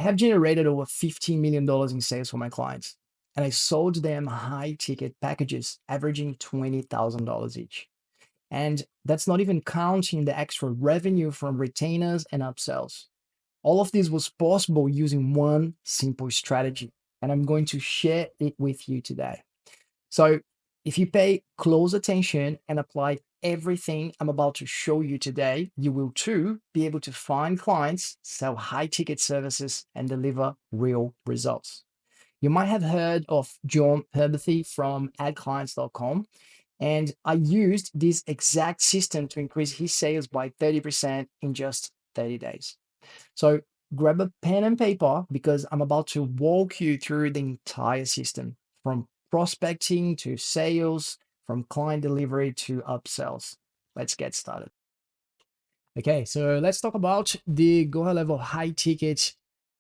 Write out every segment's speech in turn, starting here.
have generated over $15 million in sales for my clients, and I sold them high ticket packages averaging $20,000 each. And that's not even counting the extra revenue from retainers and upsells. All of this was possible using one simple strategy, and I'm going to share it with you today. So, if you pay close attention and apply everything I'm about to show you today, you will too be able to find clients, sell high ticket services, and deliver real results. You might have heard of John Herberthy from adclients.com, and I used this exact system to increase his sales by 30% in just 30 days. So grab a pen and paper because I'm about to walk you through the entire system from prospecting to sales, from client delivery to upsells. Let's get started. Okay, so let's talk about the GoHighLevel high ticket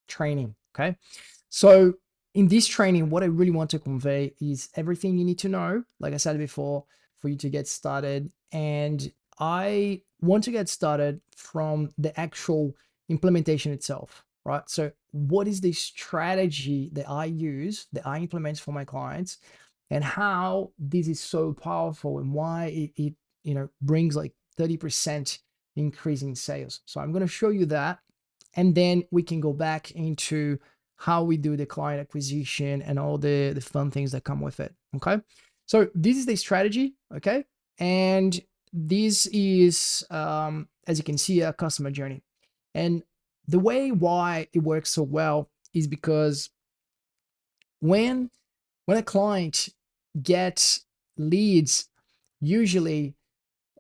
training. Okay, so in this training, what I really want to convey is everything you need to know, like I said before, for you to get started. And I want to get started from the actual implementation itself, right? So what is the strategy that I use, that I implement for my clients, and how this is so powerful and why it brings like 30% increase in sales. So I'm going to show you that, and then we can go back into how we do the client acquisition and all the fun things that come with it. Okay, so this is the strategy. Okay, and this is as you can see, a customer journey. And the way why it works so well is because when a client gets leads, usually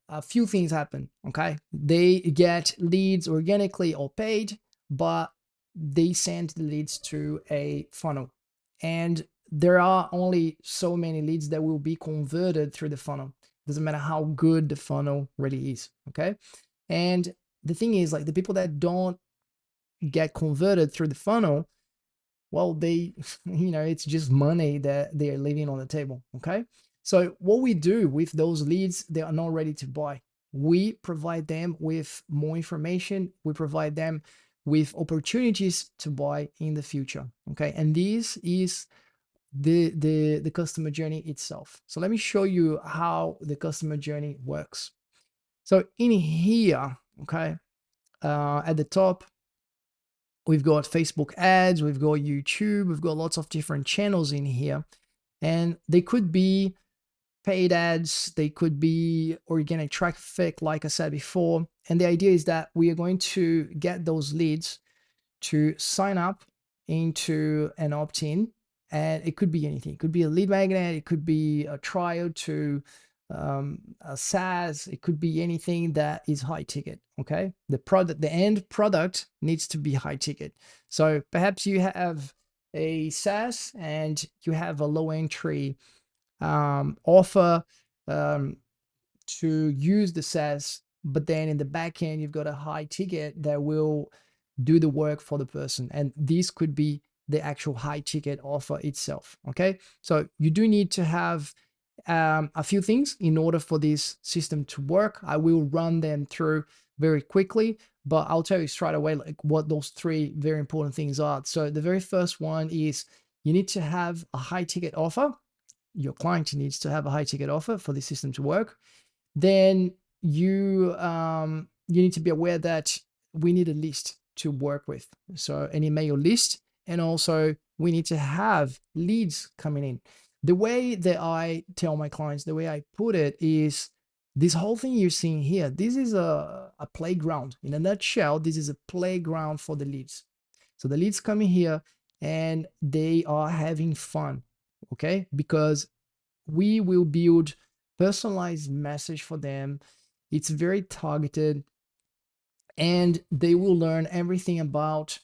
a few things happen. Okay, they get leads organically or paid, but they send the leads to a funnel, and there are only so many leads that will be converted through the funnel. Doesn't matter how good the funnel really is. Okay, and the thing is, like, the people that don't get converted through the funnel, well, they it's just money that they're leaving on the table. Okay, so what we do with those leads, they are not ready to buy. We provide them with more information. We provide them with opportunities to buy in the future. Okay, and this is the customer journey itself. So let me show you how the customer journey works. So in here, okay, at the top, we've got Facebook ads, we've got YouTube, we've got lots of different channels in here, and they could be paid ads, they could be organic traffic, like I said before. And the idea is that we are going to get those leads to sign up into an opt-in, and it could be anything. It could be a lead magnet, it could be a trial to a SaaS, it could be anything that is high ticket. Okay, the end product needs to be high ticket. So perhaps you have a SaaS and you have a low entry offer to use the SaaS, but then in the back end you've got a high ticket that will do the work for the person, and this could be the actual high ticket offer itself. Okay, so you do need to have a few things in order for this system to work. I will run them through very quickly, but I'll tell you straight away like what those three very important things are. So the very first one is you need to have a high ticket offer. Your client needs to have a high ticket offer for the system to work. Then you need to be aware that we need a list to work with, so an email list, and also we need to have leads coming in. The way that I tell my clients, the way I put it is, this whole thing you're seeing here, this is a playground. In a nutshell, this is a playground for the leads. So the leads coming here and they are having fun. Okay, because we will build personalized message for them. It's very targeted, and they will learn everything about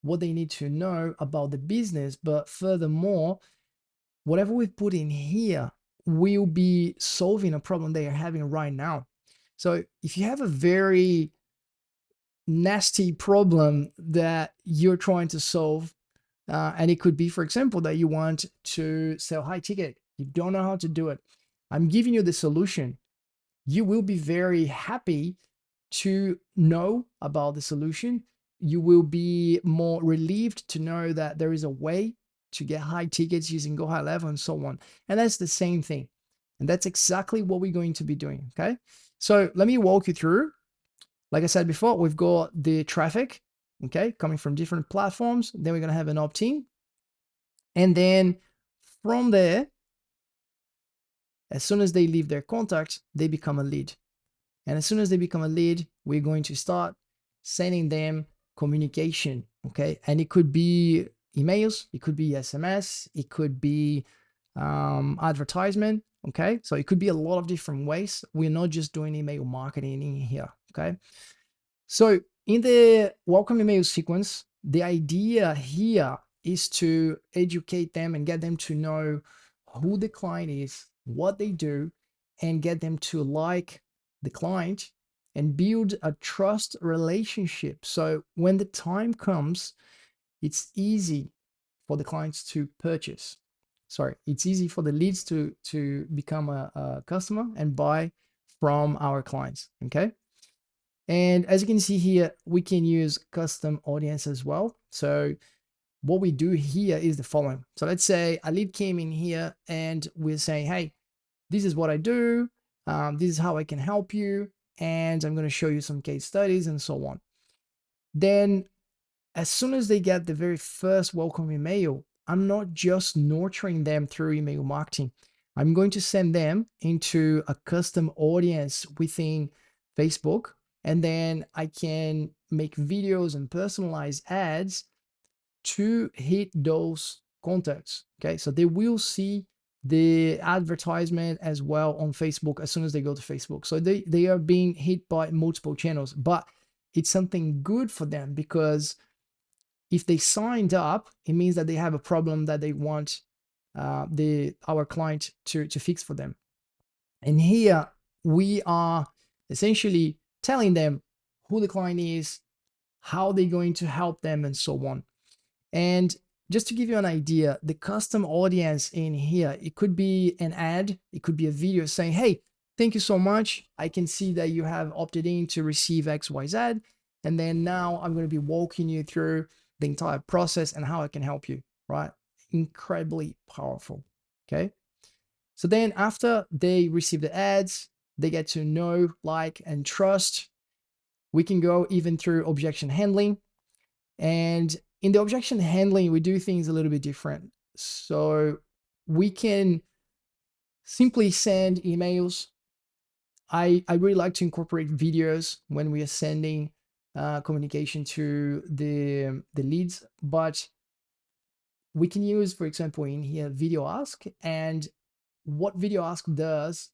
what they need to know about the business. But furthermore, whatever we put in here will be solving a problem they are having right now. So if you have a very nasty problem that you're trying to solve, and it could be, for example, that you want to sell high ticket, you don't know how to do it, I'm giving you the solution. You will be very happy to know about the solution. you will be more relieved to know that there is a way to get high tickets using GoHighLevel and so on. And that's the same thing. And that's exactly what we're going to be doing. Okay. So let me walk you through. Like I said before, we've got the traffic, okay, coming from different platforms. Then we're going to have an opt-in. And then from there, as soon as they leave their contact, they become a lead. And as soon as they become a lead, we're going to start sending them communication, okay? And it could be emails, it could be SMS, it could be advertisement, okay? So it could be a lot of different ways. We're not just doing email marketing in here, okay? So in the welcome email sequence, the idea here is to educate them and get them to know who the client is, what they do, and get them to like the client and build a trust relationship. So when the time comes, it's easy for the clients to purchase. Sorry, it's easy for the leads to become a customer and buy from our clients, okay? And as you can see here, we can use custom audience as well. So what we do here is the following. So let's say a lead came in here and we're saying, hey, this is what I do. This is how I can help you. And I'm going to show you some case studies and so on. Then as soon as they get the very first welcome email, I'm not just nurturing them through email marketing. I'm going to send them into a custom audience within Facebook, and then I can make videos and personalize ads to hit those contacts. Okay, so they will see the advertisement as well on Facebook as soon as they go to Facebook. So they are being hit by multiple channels, but it's something good for them because if they signed up, it means that they have a problem that they want our client to fix for them. And here we are essentially telling them who the client is, how they're going to help them, and so on. And just to give you an idea, the custom audience in here, it could be an ad, it could be a video saying, hey, thank you so much. I can see that you have opted in to receive XYZ. And then now I'm going to be walking you through the entire process and how I can help you, right? Incredibly powerful. Okay. So then after they receive the ads, they get to know, like, and trust. We can go even through objection handling. And in the objection handling, we do things a little bit different. So we can simply send emails. I really like to incorporate videos when we are sending communication to the leads, but we can use, for example, in here, video ask. And what video ask does,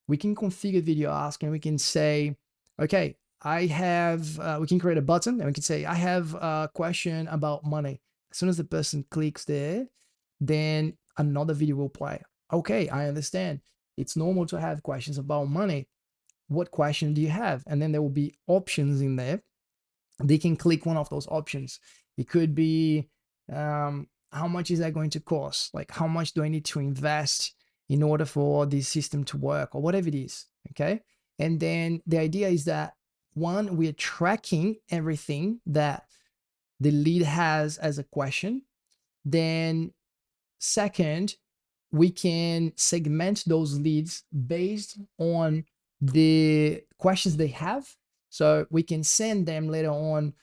we can configure video ask and we can say, okay, we can create a button and we can say, I have a question about money. As soon as the person clicks there, then another video will play. Okay, I understand. It's normal to have questions about money. What question do you have? And then there will be options in there. They can click one of those options. It could be, how much is that going to cost? Like, how much do I need to invest in order for this system to work, or whatever it is, okay? And then the idea is that, one, we're tracking everything that the lead has as a question. Then second, we can segment those leads based on the questions they have. So we can send them later on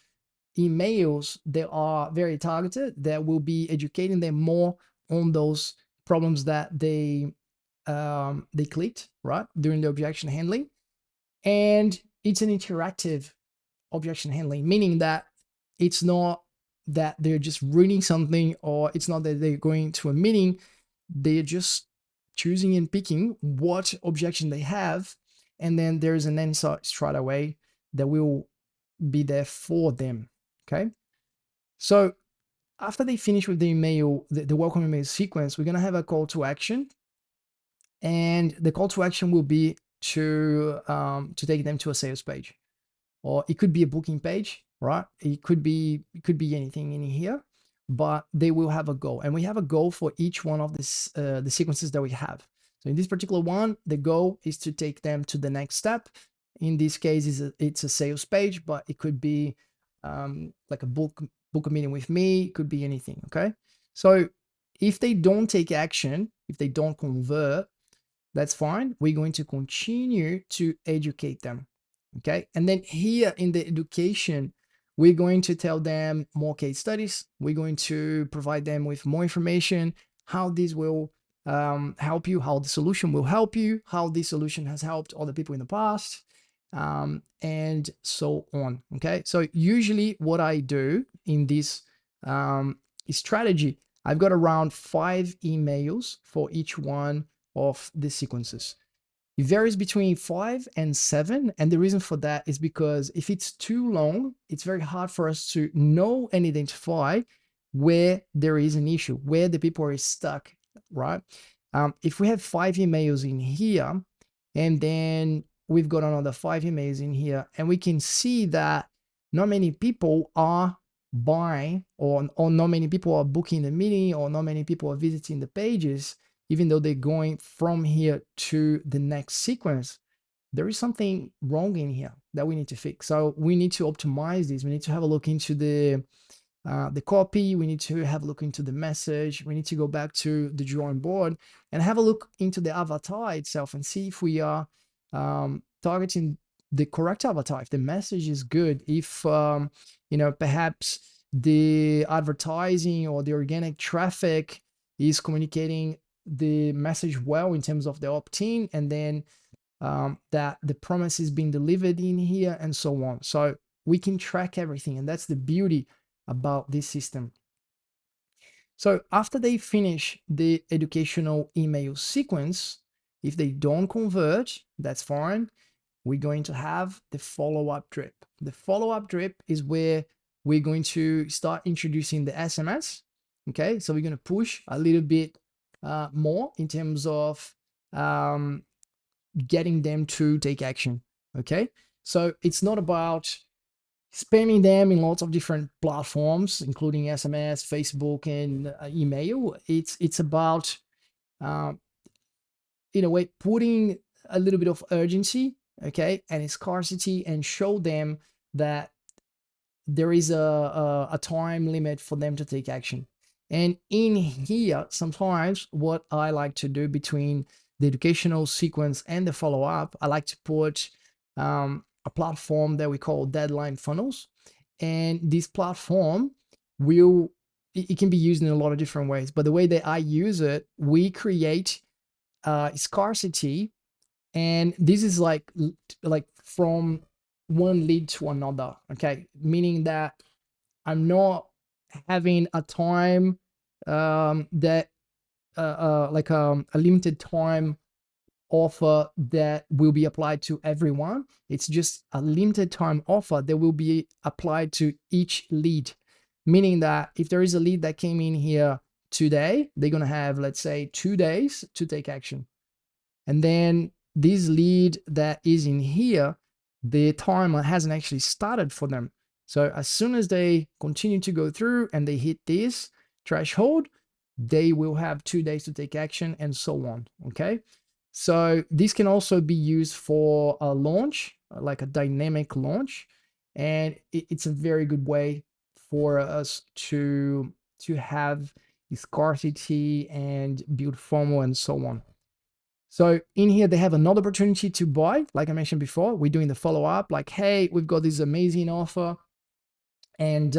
emails that are very targeted, that will be educating them more on those problems that they clicked, right, during the objection handling. And it's an interactive objection handling, meaning that it's not that they're just reading something, or it's not that they're going to a meeting. They're just choosing and picking what objection they have, and then there's an answer straight away that will be there for them. Okay, so after they finish with the email, the welcome email sequence, we're going to have a call to action. And the call to action will be to take them to a sales page, or it could be a booking page, right? It could be anything in here, but they will have a goal, and we have a goal for each one of the sequences that we have. So in this particular one, the goal is to take them to the next step. In this case, it's a sales page, but it could be like a book a meeting with me, could be anything. Okay. So if they don't take action, if they don't convert, that's fine. We're going to continue to educate them. Okay. And then here in the education, we're going to tell them more case studies. We're going to provide them with more information, how this will help you, how the solution will help you, how this solution has helped other people in the past, and so on. Okay. So usually what I do in this strategy, I've got around 5 emails for each one of the sequences. It varies between 5 and 7. And the reason for that is because if it's too long, it's very hard for us to know and identify where there is an issue, where the people are stuck, right? If we have 5 emails in here, and then we've got another 5 emails in here, and we can see that not many people are buying, or not many people are booking the meeting, or not many people are visiting the pages, even though they're going from here to the next sequence, there is something wrong in here that we need to fix. So we need to optimize this. We need to have a look into the copy. We need to have a look into the message. We need to go back to the drawing board and have a look into the avatar itself and see if we are targeting the correct avatar, if the message is good, if perhaps the advertising or the organic traffic is communicating the message well in terms of the opt-in, and then that the promise is being delivered in here, and so on. So we can track everything, and that's the beauty about this system. So after they finish the educational email sequence, if they don't convert, that's fine. We're going to have the follow-up drip. The follow-up drip is where we're going to start introducing the SMS. Okay, so we're going to push a little bit more in terms of getting them to take action. Okay, so it's not about spamming them in lots of different platforms, including SMS, Facebook, and email. It's about in a way putting a little bit of urgency, okay, and scarcity, and show them that there is a time limit for them to take action. And in here, sometimes what I like to do between the educational sequence and the follow-up, I like to put a platform that we call deadline funnels. And this platform will, it can be used in a lot of different ways, but the way that I use it, we create scarcity, and this is like from one lead to another. Okay, meaning that I'm not having a time that like a limited time offer that will be applied to everyone. It's just a limited time offer that will be applied to each lead, meaning that if there is a lead that came in here today, they're going to have, let's say, 2 days to take action. And then this lead that is in here, the timer hasn't actually started for them. So as soon as they continue to go through and they hit this threshold, they will have 2 days to take action, and so on. Okay. So this can also be used for a launch, like a dynamic launch. And it's a very good way for us to have scarcity and build FOMO and so on. So in here, they have another opportunity to buy. Like I mentioned before, we're doing the follow-up, like, hey, we've got this amazing offer. And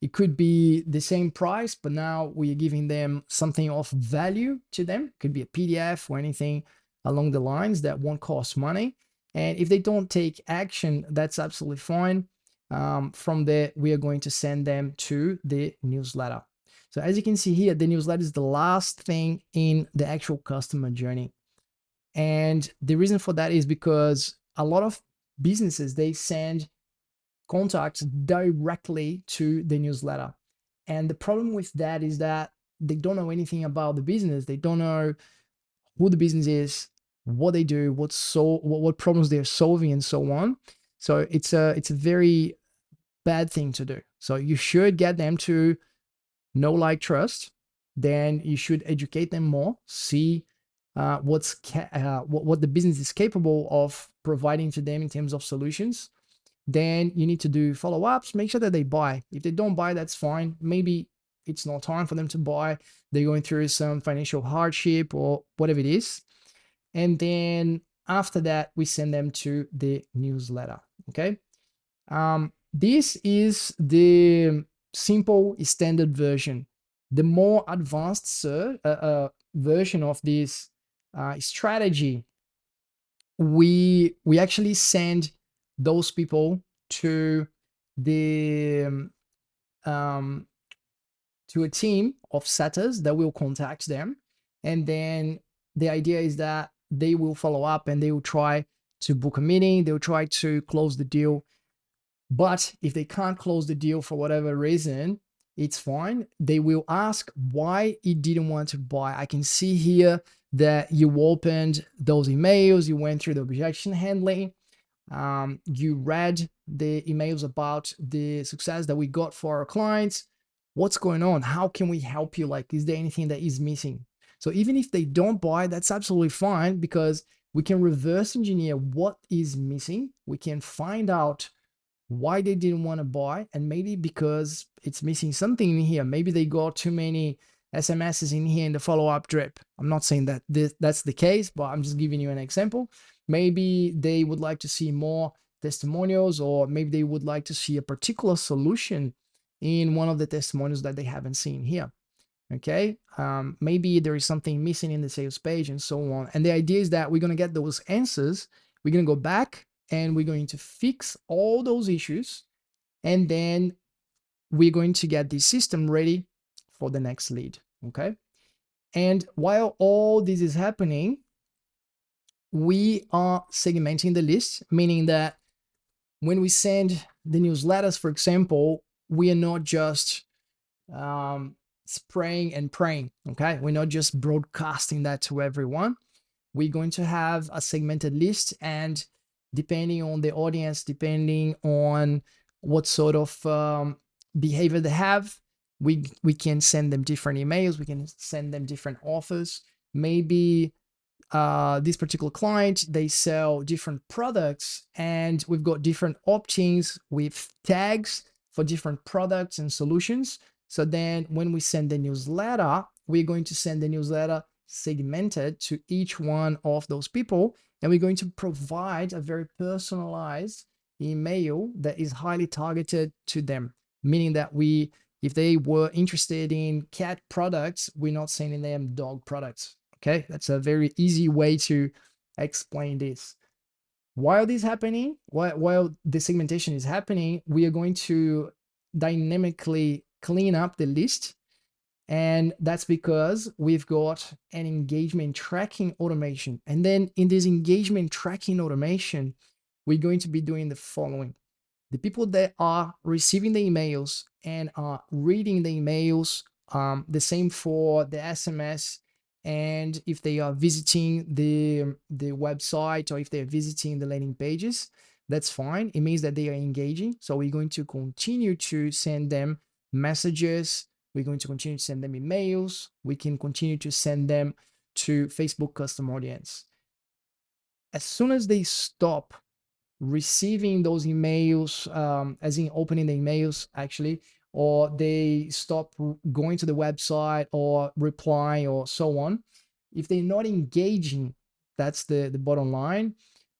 it could be the same price, but now we're giving them something of value to them. It could be a PDF or anything along the lines that won't cost money. And if they don't take action, that's absolutely fine. From there, we are going to send them to the newsletter. So as you can see here, the newsletter is the last thing in the actual customer journey. And the reason for that is because a lot of businesses, they send contacts directly to the newsletter. And the problem with that is that they don't know anything about the business. They don't know who the business is, what they do, what problems they're solving, and so on. So it's a very bad thing to do. So you should get them to know, like, trust. Then you should educate them more, see what the business is capable of providing to them in terms of solutions. Then you need to do follow-ups, make sure that they buy. If they don't buy, that's fine. Maybe it's not time for them to buy. They're going through some financial hardship or whatever it is. And then after that, we send them to the newsletter. Okay. This is the simple standard version. The more advanced version of this strategy, we actually send those people to the um, to a team of setters that will contact them, and then the idea is that they will follow up and they will try to book a meeting. They'll try to close the deal, but if they can't close the deal for whatever reason, it's fine. They will ask why it didn't want to buy. I can see here that you opened those emails, you went through the objection handling, you read the emails about the success that we got for our clients. What's going on? How can we help you? Like, is there anything that is missing? So even if they don't buy, that's absolutely fine, because we can reverse engineer what is missing. We can find out why they didn't want to buy, and maybe because it's missing something in here. Maybe they got too many SMSs in here in the follow-up drip. I'm not saying that that's the case, but I'm just giving you an example. Maybe they would like to see more testimonials, or maybe they would like to see a particular solution in one of the testimonials that they haven't seen here. Okay, maybe there is something missing in the sales page and so on. And the idea is that we're going to get those answers. We're going to go back and we're going to fix all those issues, and then we're going to get the system ready for the next lead. Okay, and while all this is happening, we are segmenting the list, meaning that when we send the newsletters, for example, we are not just spraying and praying. Okay, we're not just broadcasting that to everyone. We're going to have a segmented list, and depending on the audience, depending on what sort of behavior they have, we can send them different emails, we can send them different offers. Maybe this particular client, they sell different products, and we've got different opt-ins with tags for different products and solutions. So then when we send the newsletter, we're going to send the newsletter segmented to each one of those people, and we're going to provide a very personalized email that is highly targeted to them, meaning that if they were interested in cat products, we're not sending them dog products. Okay, that's a very easy way to explain this. While this happening, while the segmentation is happening, we are going to dynamically clean up the list. And that's because we've got an engagement tracking automation. And then in this engagement tracking automation, we're going to be doing the following. The people that are receiving the emails and are reading the emails, the same for the SMS, and if they are visiting the website, or if they're visiting the landing pages, that's fine. It means that they are engaging. So we're going to continue to send them messages. We're going to continue to send them emails. We can continue to send them to Facebook custom audience. As soon as they stop receiving those emails, as in opening the emails actually, or they stop going to the website or replying or so on, if they're not engaging, that's the bottom line.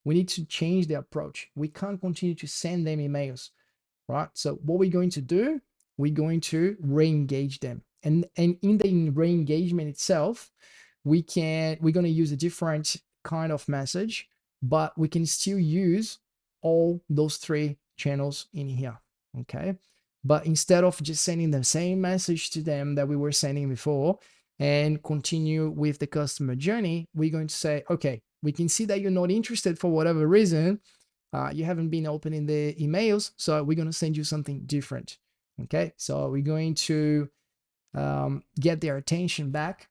We need to change the approach. We can't continue to send them emails, right? So what we're going to do, we're going to re-engage them, and in the re-engagement itself, we're going to use a different kind of message, but we can still use all those three channels in here. Okay, but instead of just sending the same message to them that we were sending before and continue with the customer journey, we're going to say, okay, we can see that you're not interested for whatever reason. You haven't been opening the emails, so we're going to send you something different. Okay, so we're going to get their attention back.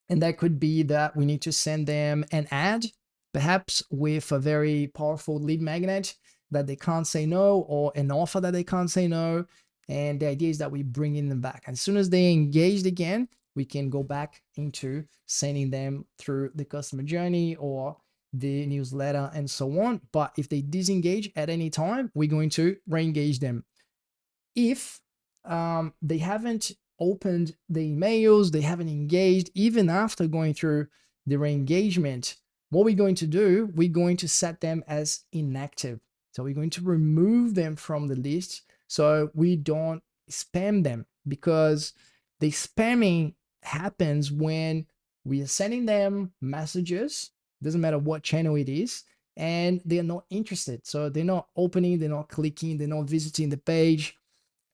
And that could be that we need to send them an ad, perhaps with a very powerful lead magnet that they can't say no, or an offer that they can't say no. And the idea is that we bring in them back. As soon as they engaged again, we can go back into sending them through the customer journey, or the newsletter and so on. But if they disengage at any time, we're going to re-engage them. If they haven't opened the emails, they haven't engaged, even after going through the re-engagement, what we're going to do, we're going to set them as inactive. So we're going to remove them from the list so we don't spam them, because the spamming happens when we are sending them messages, doesn't matter what channel it is, and they're not interested. So they're not opening, they're not clicking, they're not visiting the page.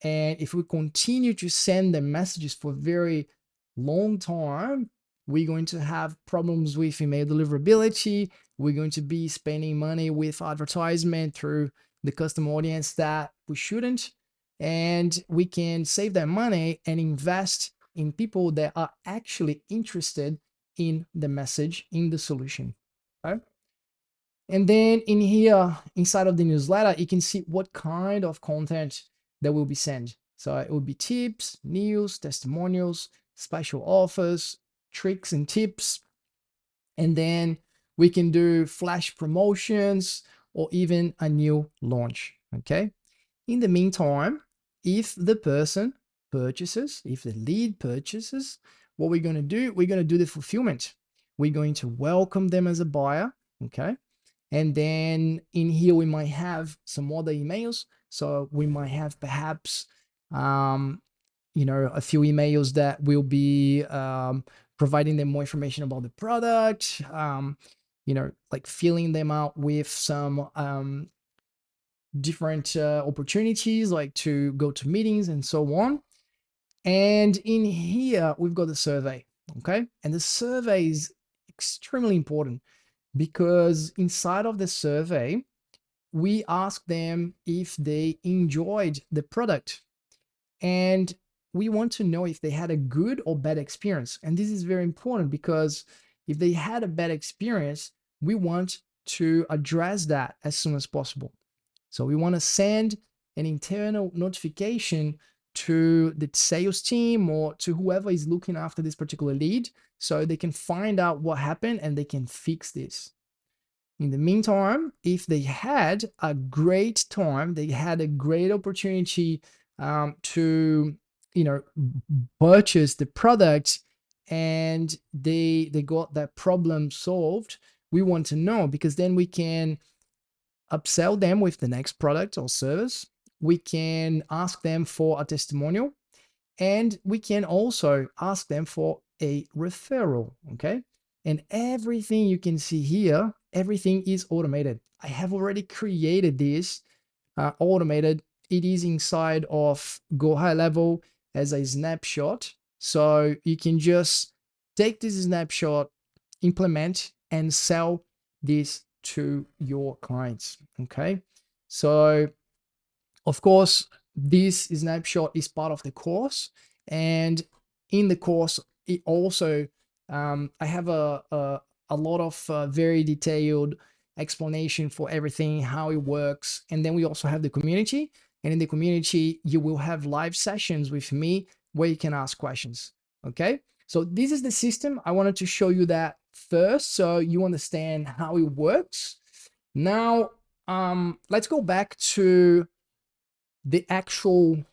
And if we continue to send them messages for a very long time, we're going to have problems with email deliverability. We're going to be spending money with advertisement through the custom audience that we shouldn't. And we can save that money and invest in people that are actually interested in the message, in the solution. Okay? And then in here, inside of the newsletter, you can see what kind of content that will be sent. So it will be tips, news, testimonials, special offers, tricks and tips. And then we can do flash promotions or even a new launch, okay? In the meantime, if the person purchases, if the lead purchases, what we're gonna do, we're gonna do the fulfillment. We're going to welcome them as a buyer, okay? And then in here, we might have some other emails. So we might have perhaps, a few emails that will be providing them more information about the product, like filling them out with some different opportunities, like to go to meetings and so on. And in here, we've got the survey, okay? And the survey is extremely important, because inside of the survey, we ask them if they enjoyed the product, and we want to know if they had a good or bad experience. And this is very important, because if they had a bad experience, we want to address that as soon as possible. So we want to send an internal notification to the sales team or to whoever is looking after this particular lead, so they can find out what happened and they can fix this. In the meantime, if they had a great time, they had a great opportunity to, purchase the product, and they got that problem solved, we want to know, because then we can upsell them with the next product or service. We can ask them for a testimonial, and we can also ask them for a referral, okay? And everything you can see here, everything is automated. I have already created this automated. It is inside of GoHighLevel as a snapshot. So you can just take this snapshot, implement, and sell this to your clients, okay? So of course, this snapshot is part of the course, and in the course, it also I have a lot of very detailed explanation for everything, how it works, and then we also have the community. And in the community, you will have live sessions with me where you can ask questions. Okay, so this is the system. I wanted to show you that first, so you understand how it works. Now, let's go back to the actual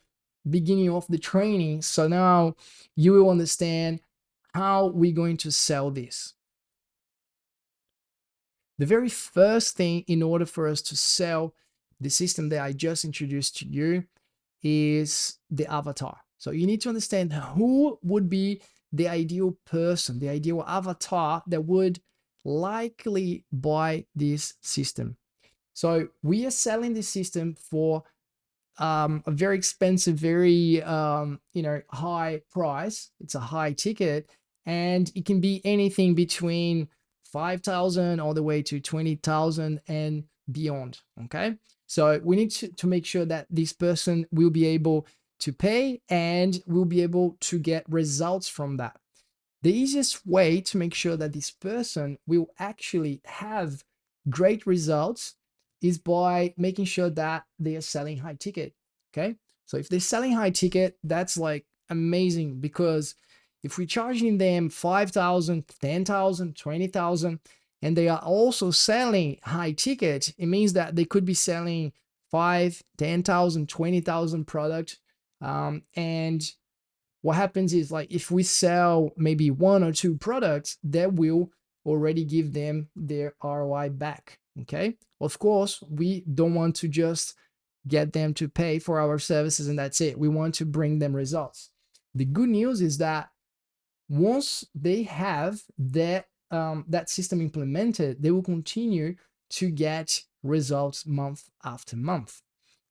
beginning of the training. So now you will understand how we're going to sell this. The very first thing in order for us to sell the system that I just introduced to you is the avatar. So you need to understand who would be the ideal person, the ideal avatar that would likely buy this system. So we are selling this system for a very expensive, very high price. It's a high ticket, and it can be anything between 5,000 all the way to 20,000 and beyond. Okay, so we need to make sure that this person will be able to pay and will be able to get results from that. The easiest way to make sure that this person will actually have great results is by making sure that they are selling high ticket. Okay, so if they're selling high ticket, that's like amazing, because if we're charging them 5,000, 10,000, 20,000, and they are also selling high ticket, it means that they could be selling 5, 10,000, 20,000 products. And what happens is, like, if we sell maybe 1 or 2 products, that will already give them their ROI back. Okay. Of course, we don't want to just get them to pay for our services and that's it. We want to bring them results. The good news is that once they have that system implemented, they will continue to get results month after month.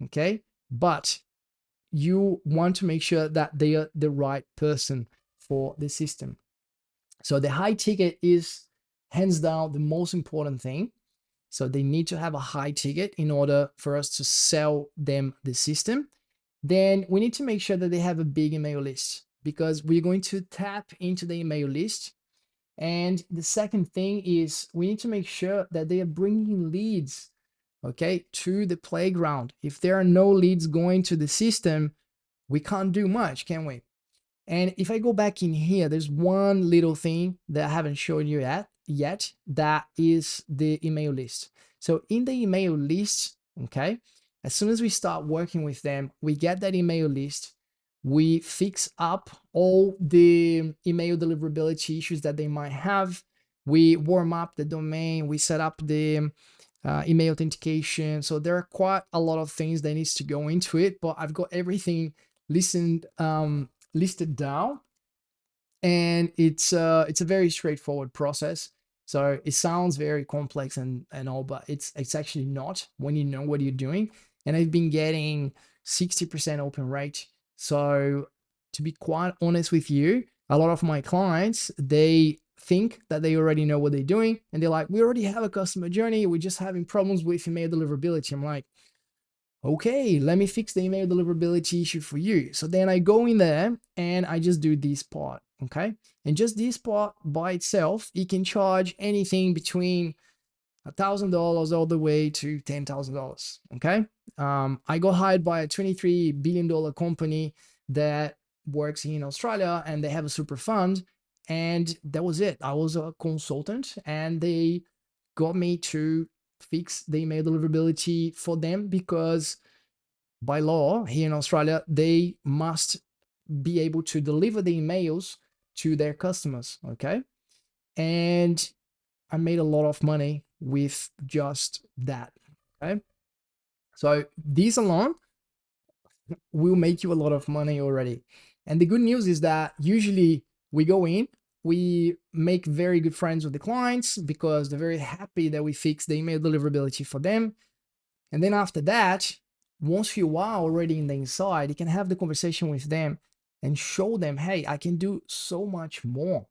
Okay. But you want to make sure that they are the right person for the system. So the high ticket is hands down the most important thing. So they need to have a high ticket in order for us to sell them the system. Then we need to make sure that they have a big email list, because we're going to tap into the email list. And the second thing is we need to make sure that they are bringing leads, okay, to the playground. If there are no leads going to the system, we can't do much, can we? And if I go back in here, there's one little thing that I haven't shown you yet, that is the email list. So in the email list, okay, as soon as we start working with them, we get that email list, we fix up all the email deliverability issues that they might have, we warm up the domain, we set up the email authentication. So there are quite a lot of things that needs to go into it, but I've got everything listed down, and it's a very straightforward process. So it sounds very complex and all, but it's actually not when you know what you're doing. And I've been getting 60% open rate. So to be quite honest with you, a lot of my clients, they think that they already know what they're doing, and they're like, we already have a customer journey, we're just having problems with email deliverability. I'm like, okay, let me fix the email deliverability issue for you. So then I go in there and I just do this part, okay? And just this part by itself, it can charge anything between $1,000 all the way to $10,000, okay? I got hired by a $23 billion company that works in Australia, and they have a super fund, and that was it. I was a consultant, and they got me to fix the email deliverability for them, because by law here in Australia, they must be able to deliver the emails to their customers, okay? And I made a lot of money with just that, okay? So these alone will make you a lot of money already. And the good news is that usually we go in, we make very good friends with the clients because they're very happy that we fix the email deliverability for them. And then after that, once you are already in the inside, you can have the conversation with them and show them, hey, I can do so much more,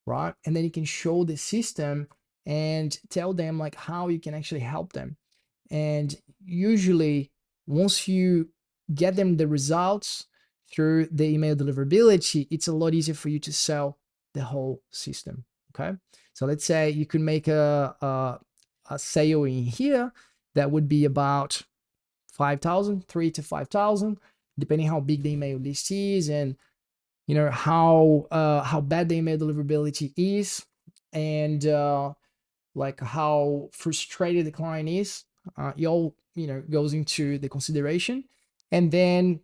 right? And then you can show the system and tell them like how you can actually help them. And usually, once you get them the results through the email deliverability, it's a lot easier for you to sell the whole system. Okay. So let's say you could make a sale in here that would be about 5,000, 3 to 5,000, depending how big the email list is, and you know how bad the email deliverability is, and like how frustrated the client is. It all goes into the consideration, and then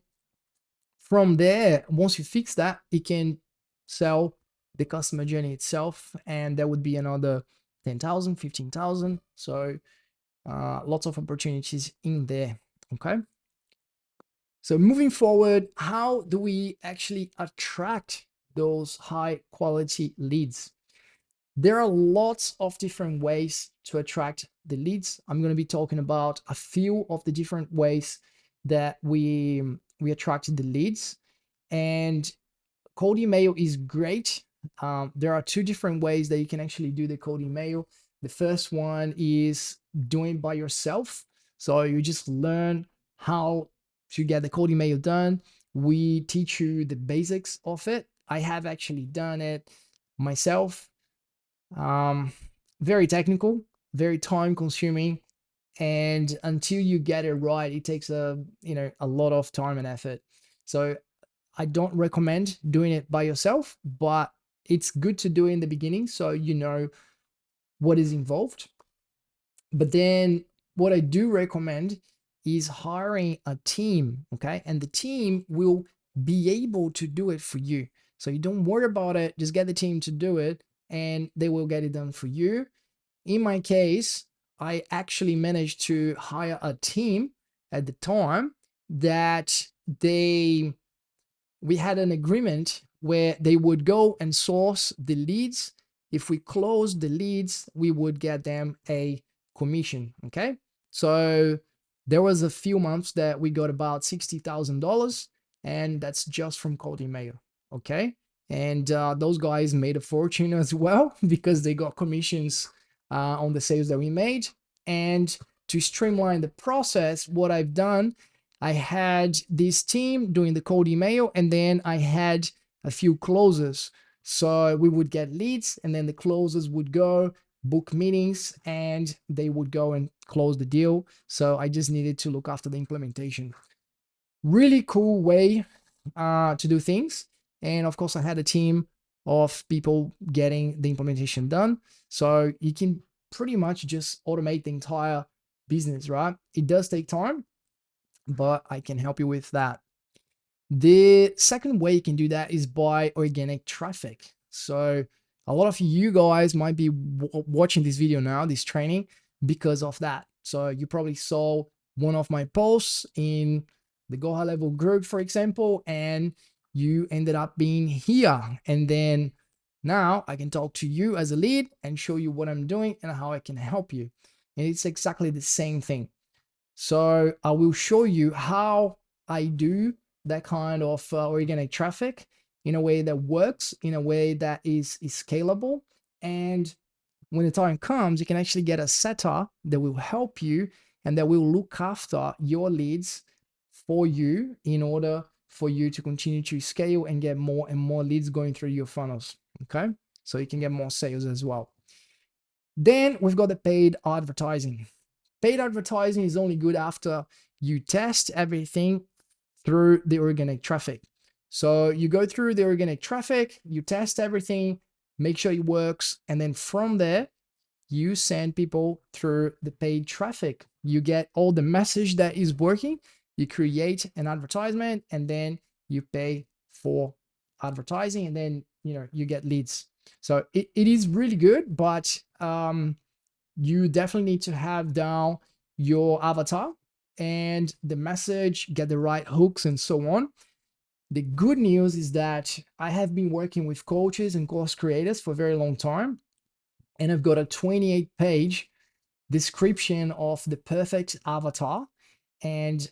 from there, once you fix that, you can sell the customer journey itself, and that would be another 10,000, 15,000. So lots of opportunities in there. Okay. So moving forward, how do we actually attract those high quality leads? There are lots of different ways to attract the leads. I'm going to be talking about a few of the different ways that we attract the leads. And cold email is great. There are two different ways that you can actually do the cold email. The first one is doing by yourself. So you just learn how to get the cold email done. We teach you the basics of it. I have actually done it myself. Um, Very technical, very time consuming, and until you get it right, it takes a lot of time and effort. So I don't recommend doing it by yourself, but it's good to do it in the beginning so you know what is involved. But then what I do recommend is hiring a team, okay? And the team will be able to do it for you. So you don't worry about it, just get the team to do it and they will get it done for you. In my case, I actually managed to hire a team at the time that we had an agreement where they would go and source the leads. If we closed the leads, we would get them a commission. Okay. So there was a few months that we got about $60,000, and that's just from cold email. Okay. And those guys made a fortune as well because they got commissions on the sales that we made. And to streamline the process, what I've done, I had this team doing the cold email, and then I had a few closers. So we would get leads, and then the closers would go book meetings and they would go and close the deal. So I just needed to look after the implementation. Really cool way to do things. And of course, I had a team of people getting the implementation done. So you can pretty much just automate the entire business, right? It does take time, but I can help you with that. The second way you can do that is by organic traffic. So a lot of you guys might be watching this video now, this training, because of that. So you probably saw one of my posts in the GoHighLevel group, for example, and you ended up being here. And then now I can talk to you as a lead and show you what I'm doing and how I can help you. And it's exactly the same thing. So I will show you how I do that kind of organic traffic in a way that works, in a way that is scalable. And when the time comes, you can actually get a setter that will help you and that will look after your leads for you in order for you to continue to scale and get more and more leads going through your funnels. Okay. So you can get more sales as well. Then we've got the paid advertising. Paid advertising is only good after you test everything through the organic traffic. So you go through the organic traffic, you test everything, make sure it works, and then from there, you send people through the paid traffic. You get all the message that is working, you create an advertisement, and then you pay for advertising, and then you get leads. So it is really good, but you definitely need to have down your avatar and the message, get the right hooks and so on. The good news is that I have been working with coaches and course creators for a very long time, and I've got a 28-page description of the perfect avatar, and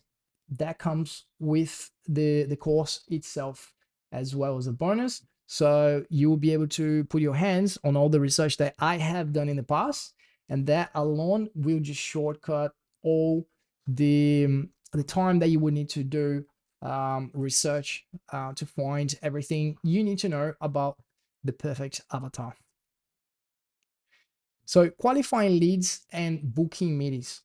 that comes with the course itself as well as a bonus. So you will be able to put your hands on all the research that I have done in the past, and that alone will just shortcut all the time that you would need to do research to find everything you need to know about the perfect avatar. So qualifying leads and booking meetings.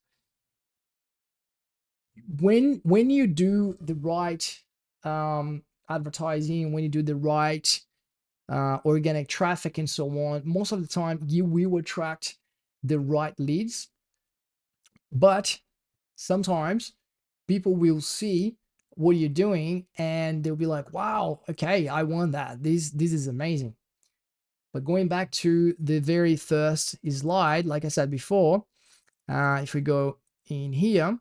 When you do the right advertising, when you do the right organic traffic and so on, most of the time you will attract the right leads. But sometimes people will see what you're doing and they'll be like, wow, okay, I want that. This is amazing. But going back to the very first slide, like I said before, if we go in here,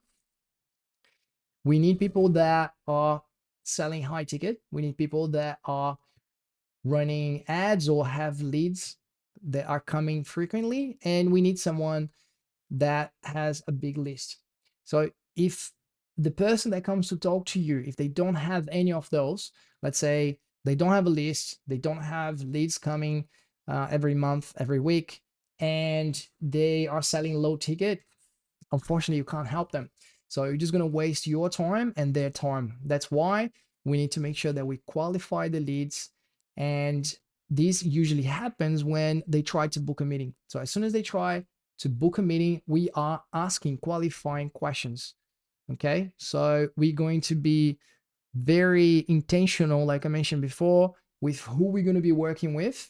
we need people that are selling high ticket. We need people that are running ads or have leads that are coming frequently. And we need someone that has a big list. So if the person that comes to talk to you, if they don't have any of those, let's say they don't have a list, they don't have leads coming every month, every week, and they are selling low ticket, unfortunately, you can't help them. So you're just going to waste your time and their time. That's why we need to make sure that we qualify the leads. And this usually happens when they try to book a meeting. So as soon as they try to book a meeting, we are asking qualifying questions. Okay. So we're going to be very intentional, like I mentioned before, with who we're going to be working with.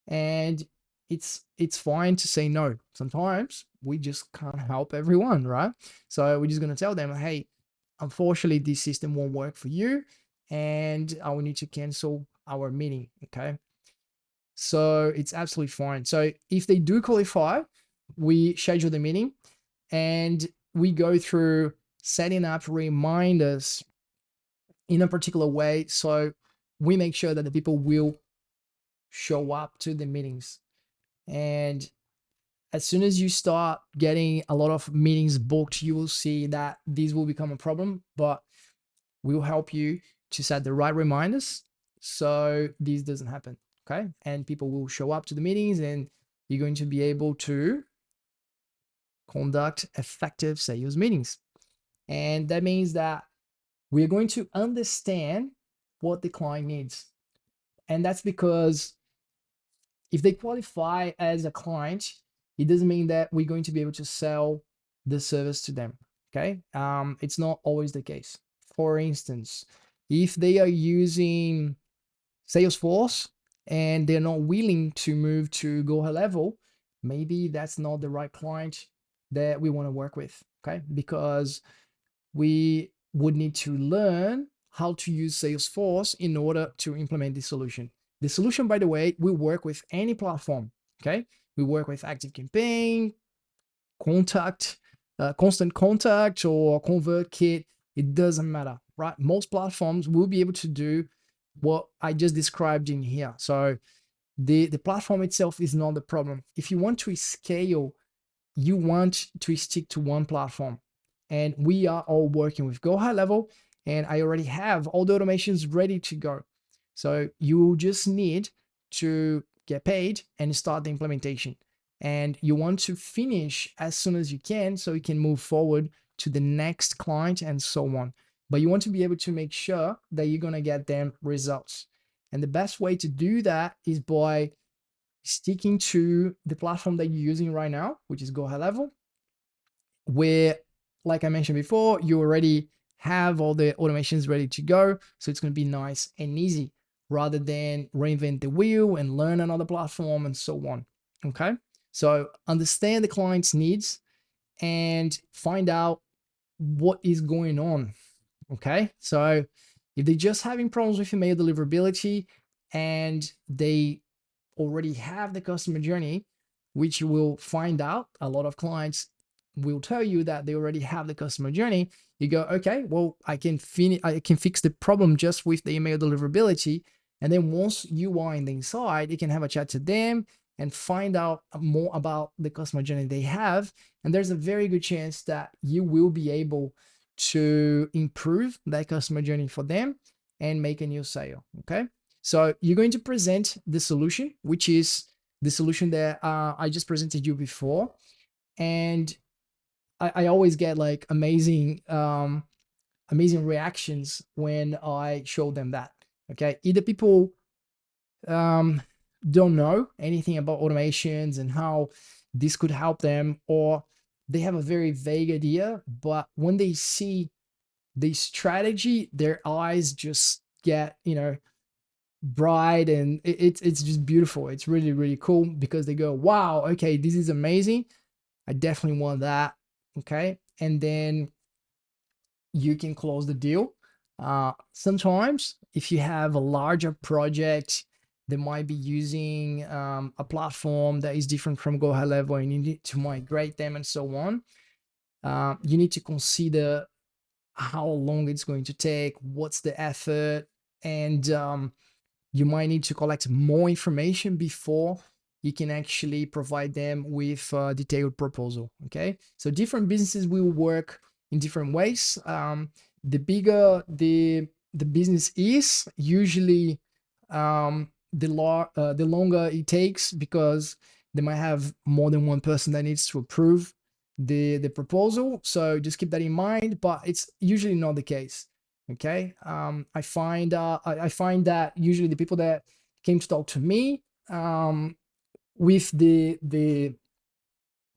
And it's fine to say no. Sometimes we just can't help everyone, right? So we're just gonna tell them, hey, unfortunately, this system won't work for you, and I will need to cancel our meeting. Okay. So it's absolutely fine. So if they do qualify, we schedule the meeting and we go through setting up reminders in a particular way. So we make sure that the people will show up to the meetings. And as soon as you start getting a lot of meetings booked, you will see that these will become a problem, but we'll help you to set the right reminders so this doesn't happen. Okay. And people will show up to the meetings and you're going to be able to conduct effective sales meetings. And that means that we're going to understand what the client needs. And that's because if they qualify as a client, it doesn't mean that we're going to be able to sell the service to them. Okay. It's not always the case. For instance, if they are using Salesforce and they're not willing to move to GoHighLevel, maybe that's not the right client that we want to work with. Okay. Because we would need to learn how to use Salesforce in order to implement this solution. The solution, by the way, will work with any platform. Okay. We work with ActiveCampaign, Contact, Constant Contact, or ConvertKit. It doesn't matter, right? Most platforms will be able to do what I just described in here. So the platform itself is not the problem. If you want to scale, you want to stick to one platform. And we are all working with GoHighLevel, and I already have all the automations ready to go. So you just need to get paid and start the implementation. And you want to finish as soon as you can so you can move forward to the next client and so on. But you want to be able to make sure that you're going to get them results. And the best way to do that is by sticking to the platform that you're using right now, which is GoHighLevel, where, like I mentioned before, you already have all the automations ready to go. So it's going to be nice and easy rather than reinvent the wheel and learn another platform and so on. Okay. So understand the client's needs and find out what is going on. Okay. So if they're just having problems with email deliverability and they already have the customer journey, which you will find out a lot of clients will tell you that they already have the customer journey. You go, okay, well, I can fix the problem just with the email deliverability. And then once you are in the inside, you can have a chat to them and find out more about the customer journey they have. And there's a very good chance that you will be able to improve that customer journey for them and make a new sale. Okay. So you're going to present the solution, which is the solution that I just presented you before. And I always get like amazing reactions when I show them that. Okay. Either people don't know anything about automations and how this could help them, or they have a very vague idea, but when they see the strategy, their eyes just get, bright, and it's just beautiful. It's really, really cool because they go, wow, okay, this is amazing. I definitely want that. Okay. And then you can close the deal. Sometimes if you have a larger project, they might be using a platform that is different from GoHighLevel and you need to migrate them and so on. You need to consider how long it's going to take, what's the effort, and you might need to collect more information before you can actually provide them with a detailed proposal. Okay, so different businesses will work in different ways. The bigger the business is, usually the longer it takes because they might have more than one person that needs to approve the proposal. So just keep that in mind, but it's usually not the case. Okay. I find that usually the people that came to talk to me, with the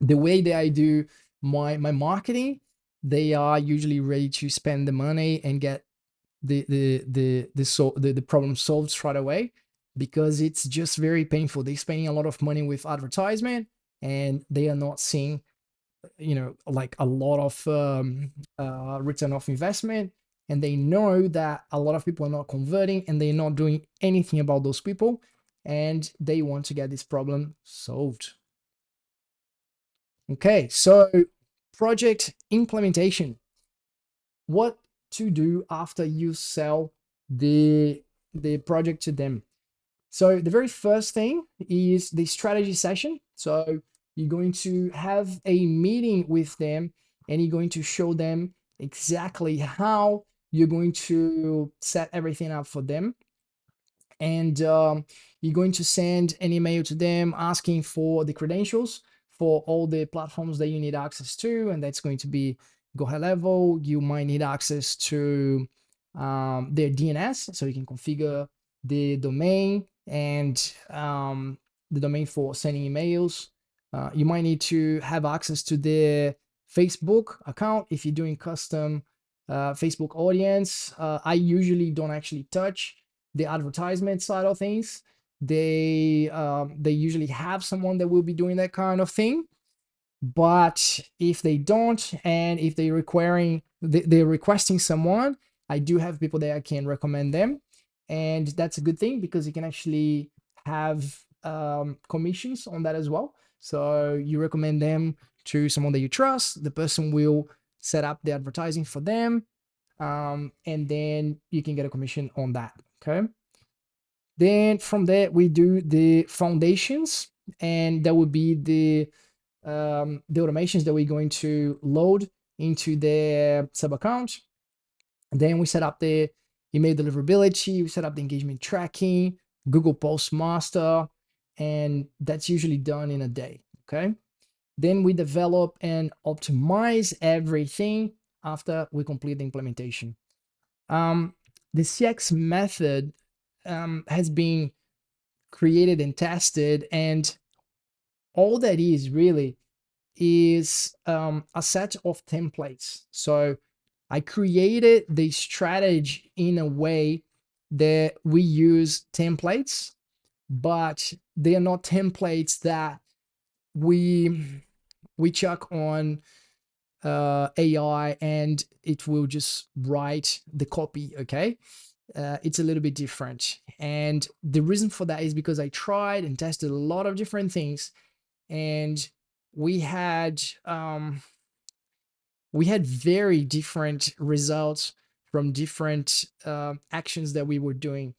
way that I do my marketing, they are usually ready to spend the money and get the problem solved straight away. because it's just very painful. They're spending a lot of money with advertisement and they are not seeing, like a lot of return of investment. And they know that a lot of people are not converting and they're not doing anything about those people. And they want to get this problem solved. Okay, so project implementation. What to do after you sell the project to them? So the very first thing is the strategy session. So you're going to have a meeting with them and you're going to show them exactly how you're going to set everything up for them. And you're going to send an email to them asking for the credentials for all the platforms that you need access to, and that's going to be GoHighLevel. You might need access to their DNS, so you can configure the domain and the domain for sending emails. You might need to have access to their Facebook account if you're doing custom Facebook audience. I usually don't actually touch the advertisement side of things. They usually have someone that will be doing that kind of thing. But if they don't, and if they're requesting someone, I do have people that I can recommend them, and that's a good thing because you can actually have commissions on that as well. So you recommend them to someone that you trust, the person will set up the advertising for them, and then you can get a commission on that. Okay. Then from there we do the foundations, and that would be the automations that we're going to load into their sub account. Then we set up the email deliverability, we set up the engagement tracking, Google Postmaster, and that's usually done in a day. Okay. Then we develop and optimize everything after we complete the implementation. The CX method has been created and tested, and all that is really is a set of templates. So I created the strategy in a way that we use templates, but they are not templates that we chuck on AI and it will just write the copy. Okay. It's a little bit different. And the reason for that is because I tried and tested a lot of different things, and we had very different results from different actions that we were doing.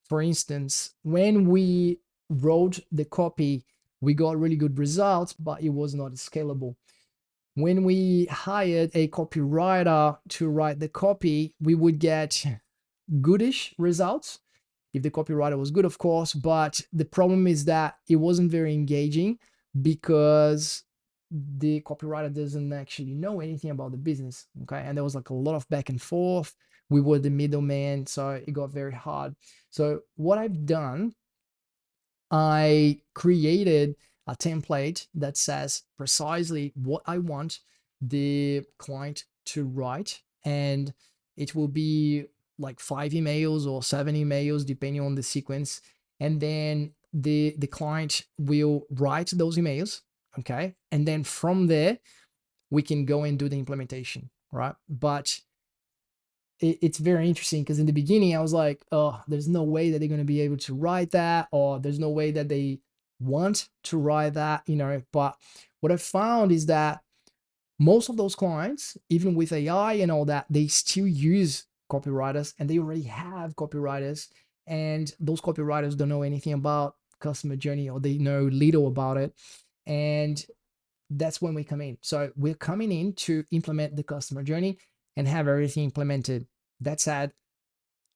For instance, when we wrote the copy, we got really good results, but it was not scalable. When we hired a copywriter to write the copy, we would get goodish results if the copywriter was good, of course. But the problem is that it wasn't very engaging because the copywriter doesn't actually know anything about the business. Okay. And there was like a lot of back and forth. We were the middleman, so it got very hard. So what I've done, I created a template that says precisely what I want the client to write, and it will be like 5 emails or 7 emails depending on the sequence, and then the client will write those emails. Okay. And then from there we can go and do the implementation, right? But it's very interesting because in the beginning I was like, oh, there's no way that they're going to be able to write that, or there's no way that they want to write that, But what I found is that most of those clients, even with AI and all that, they still use copywriters, and they already have copywriters, and those copywriters don't know anything about customer journey, or they know little about it. And that's when we come in. So we're coming in to implement the customer journey and have everything implemented. That said,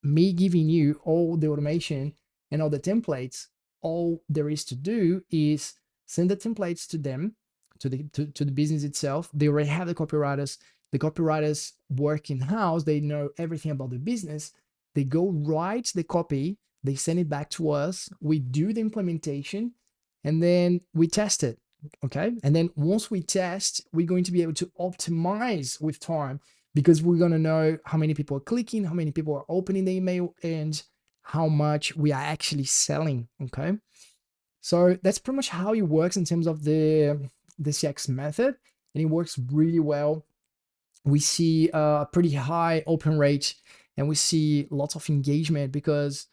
me giving you all the automation and all the templates, all there is to do is send the templates to them, to the business itself. They already have the copywriters. The copywriters work in-house. They know everything about the business. They go write the copy. They send it back to us. We do the implementation, and then we test it. Okay. And then once we test, we're going to be able to optimize with time, because we're going to know how many people are clicking, how many people are opening the email, and how much we are actually selling. Okay. So that's pretty much how it works in terms of the CX method, and it works really well. We see a pretty high open rate, and we see lots of engagement because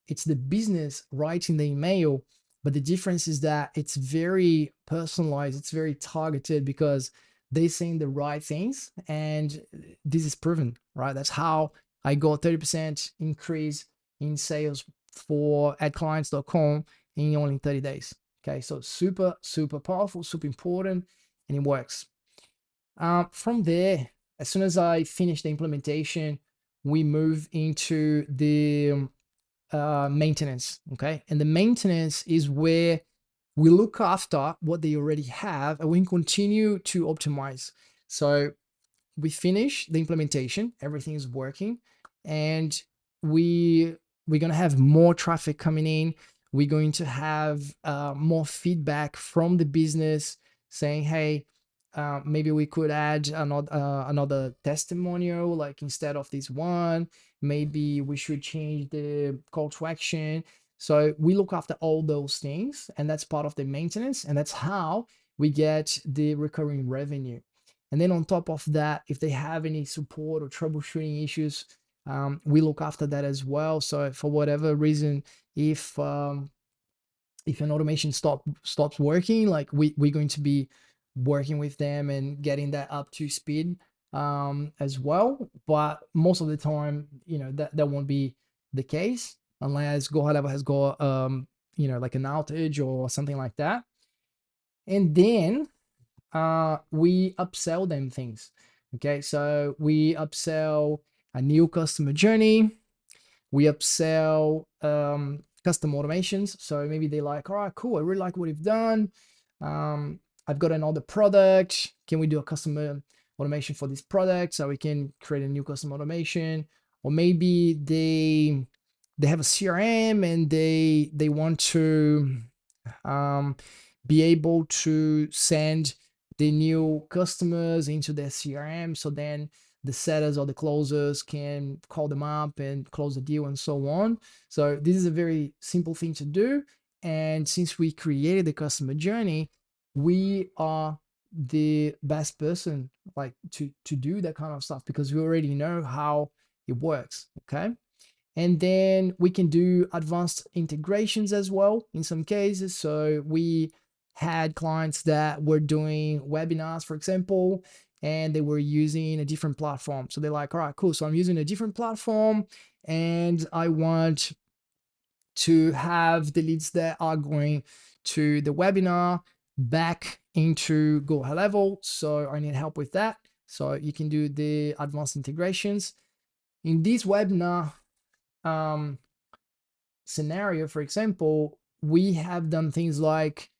it's the business writing the email, but the difference is that it's very personalized, it's very targeted because they're saying the right things, and this is proven, right? That's how I got 30% increase in sales for adclients.com in only 30 days. Okay, so super, super powerful, super important, and it works. From there, as soon as I finish the implementation, we move into the maintenance. Okay, and the maintenance is where we look after what they already have and we continue to optimize. So we finish the implementation, everything is working, and we're going to have more traffic coming in. We're going to have more feedback from the business saying, hey, maybe we could add another testimonial, like instead of this one, maybe we should change the call to action. So we look after all those things, and that's part of the maintenance, and that's how we get the recurring revenue. And then on top of that, if they have any support or troubleshooting issues, we look after that as well. So for whatever reason, if an automation stops working, like we're going to be working with them and getting that up to speed as well. But most of the time, that won't be the case unless GoHighLevel has got like an outage or something like that. And then we upsell them things. Okay, so we upsell a new customer journey. We upsell custom automations. So maybe they like, all right, cool, I really like what you've done. I've got another product. Can we do a custom automation for this product so we can create a new custom automation? Or maybe they have a CRM and they want to be able to send the new customers into their CRM, so then the sellers or the closers can call them up and close the deal and so on. So this is a very simple thing to do. And since we created the customer journey, we are the best person like to do that kind of stuff because we already know how it works. Okay. And then we can do advanced integrations as well in some cases. So we had clients that were doing webinars, for example, and they were using a different platform. So they're like, all right, cool. So I'm using a different platform and I want to have the leads that are going to the webinar back into GoHighLevel. So I need help with that. So you can do the advanced integrations. In this webinar, scenario, for example, we have done things like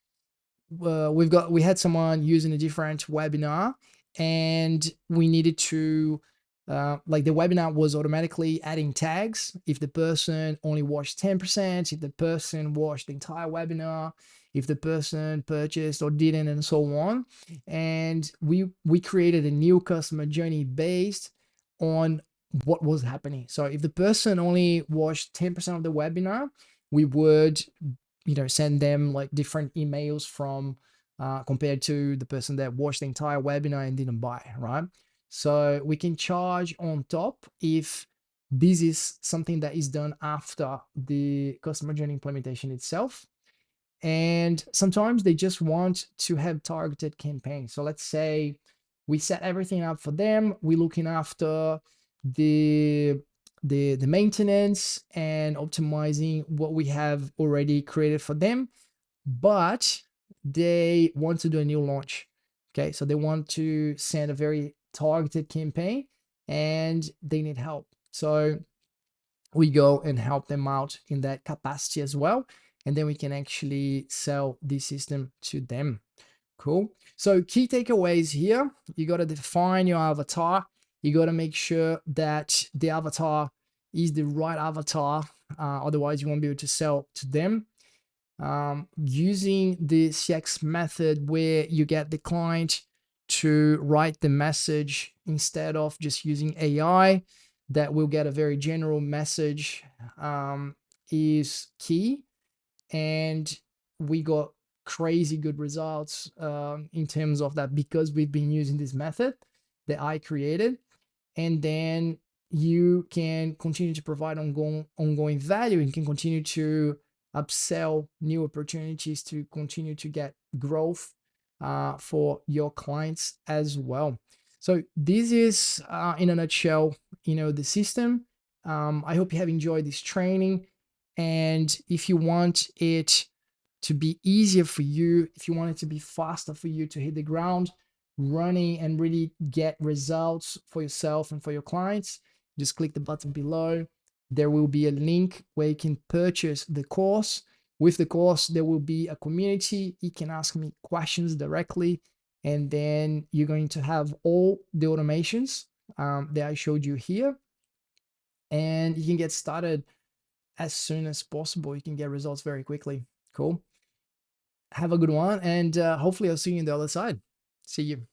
we had someone using a different webinar, and we needed to like the webinar was automatically adding tags if the person only watched 10%, if the person watched the entire webinar, if the person purchased or didn't, and so on. And we created a new customer journey based on what was happening. So if the person only watched 10% of the webinar, we would send them like different emails from compared to the person that watched the entire webinar and didn't buy, right? So we can charge on top if this is something that is done after the customer journey implementation itself. And sometimes they just want to have targeted campaigns. So let's say we set everything up for them. We're looking after the the maintenance and optimizing what we have already created for them, but they want to do a new launch. Okay, so they want to send a very targeted campaign and they need help. So we go and help them out in that capacity as well. And then we can actually sell this system to them. Cool. So key takeaways here, you got to define your avatar. You got to make sure that the avatar is the right avatar. Otherwise, you won't be able to sell to them. Using the CX method where you get the client to write the message instead of just using AI, that will get a very general message is key, and we got crazy good results in terms of that, because we've been using this method that I created. And then you can continue to provide ongoing value, and can continue to upsell new opportunities to continue to get growth for your clients as well. So this is in a nutshell, the system. I hope you have enjoyed this training, and if you want it to be easier for you, if you want it to be faster for you to hit the ground running and really get results for yourself and for your clients, just click the button below. There will be a link where you can purchase the course. With the course, there will be a community. You can ask me questions directly, and then you're going to have all the automations that I showed you here, and you can get started as soon as possible. You can get results very quickly. Cool. Have a good one, and hopefully I'll see you on the other side. See you.